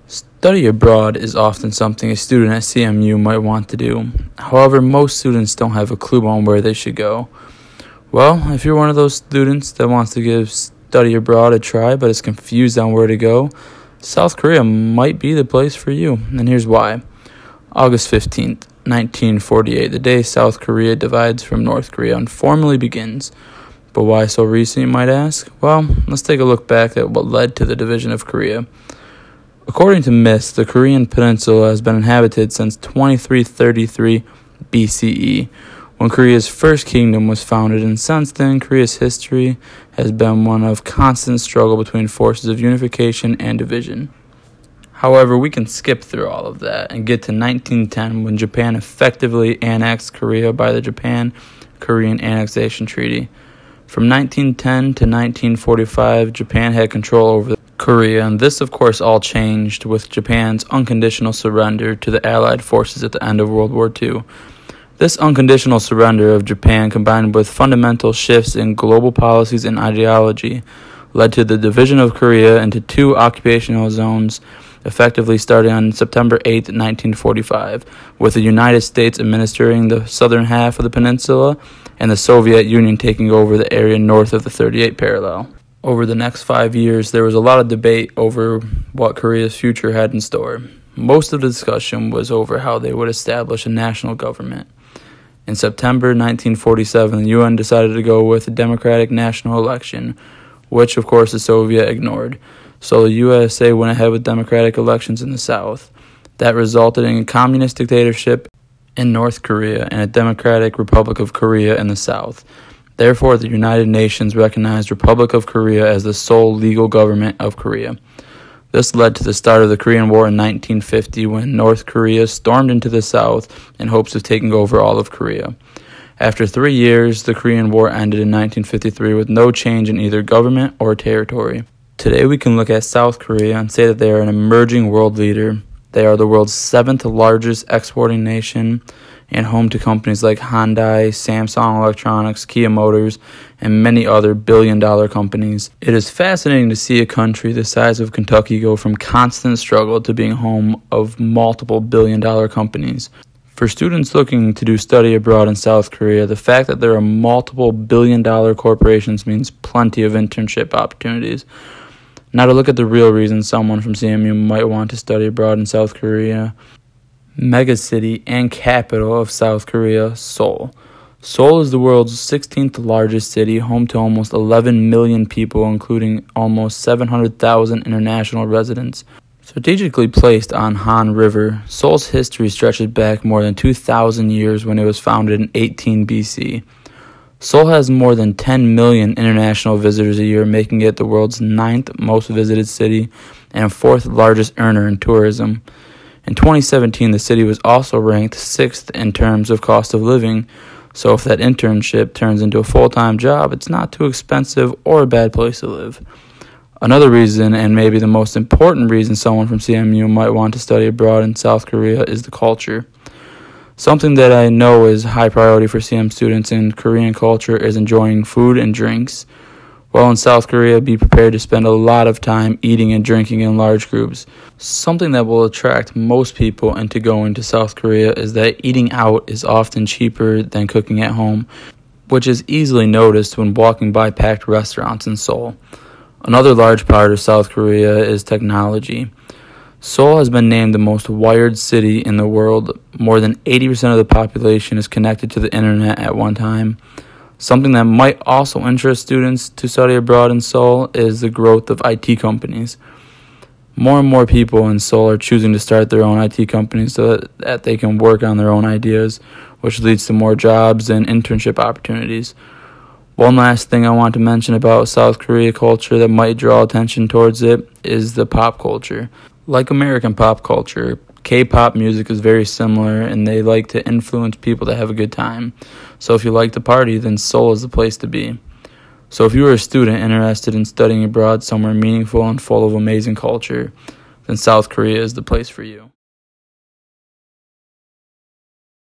Study abroad is often something a student at CMU might want to do. However, most students don't have a clue on where they should go. Well, if you're one of those students that wants to give study abroad a try but is confused on where to go, South Korea might be the place for you, and here's why. August 15th, 1948, the day South Korea divides from North Korea, formally begins. But why so recent, you might ask? Well, let's take a look back at what led to the division of Korea. According to myths, the Korean peninsula has been inhabited since 2333 BCE, when Korea's first kingdom was founded, and since then, Korea's history has been one of constant struggle between forces of unification and division. However, we can skip through all of that and get to 1910, when Japan effectively annexed Korea by the Japan-Korean Annexation Treaty. From 1910 to 1945, Japan had control over Korea, and this of course all changed with Japan's unconditional surrender to the Allied forces at the end of World War II. This unconditional surrender of Japan, combined with fundamental shifts in global policies and ideology, led to the division of Korea into two occupational zones, effectively starting on September 8, 1945, with the United States administering the southern half of the peninsula and the Soviet Union taking over the area north of the 38th parallel. Over the next 5 years, there was a lot of debate over what Korea's future had in store. Most of the discussion was over how they would establish a national government. In September 1947, the UN decided to go with a democratic national election, which of course the Soviet ignored. So the USA went ahead with democratic elections in the South. That resulted in a communist dictatorship in North Korea and a democratic Republic of Korea in the South. Therefore, the United Nations recognized Republic of Korea as the sole legal government of Korea. This led to the start of the Korean War in 1950, when North Korea stormed into the South in hopes of taking over all of Korea. After 3 years, the Korean War ended in 1953 with no change in either government or territory. Today we can look at South Korea and say that they are an emerging world leader. They are the world's 7th largest exporting nation and home to companies like Hyundai, Samsung Electronics, Kia Motors, and many other billion-dollar companies. It is fascinating to see a country the size of Kentucky go from constant struggle to being home of multiple billion-dollar companies. For students looking to do study abroad in South Korea, the fact that there are multiple billion-dollar corporations means plenty of internship opportunities. Now to look at the real reason someone from CMU might want to study abroad in South Korea. Megacity and capital of South Korea, Seoul. Seoul is the world's 16th largest city, home to almost 11 million people, including almost 700,000 international residents. Strategically placed on Han River, Seoul's history stretches back more than 2,000 years when it was founded in 18 BC. Seoul has more than 10 million international visitors a year, making it the world's 9th most visited city and 4th largest earner in tourism. In 2017, the city was also ranked 6th in terms of cost of living, so if that internship turns into a full-time job, it's not too expensive or a bad place to live. Another reason, and maybe the most important reason someone from CMU might want to study abroad in South Korea, is the culture. Something that I know is high priority for CM students in Korean culture is enjoying food and drinks. While in South Korea, be prepared to spend a lot of time eating and drinking in large groups. Something that will attract most people into going to South Korea is that eating out is often cheaper than cooking at home, which is easily noticed when walking by packed restaurants in Seoul. Another large part of South Korea is technology. Seoul has been named the most wired city in the world. More than 80% of the population is connected to the internet at one time. Something that might also interest students to study abroad in Seoul is the growth of IT companies. More and more people in Seoul are choosing to start their own IT companies so that they can work on their own ideas, which leads to more jobs and internship opportunities. One last thing I want to mention about South Korea culture that might draw attention towards it is the pop culture. Like American pop culture, K-pop music is very similar, and they like to influence people to have a good time. So if you like to party, then Seoul is the place to be. So if you are a student interested in studying abroad somewhere meaningful and full of amazing culture, then South Korea is the place for you.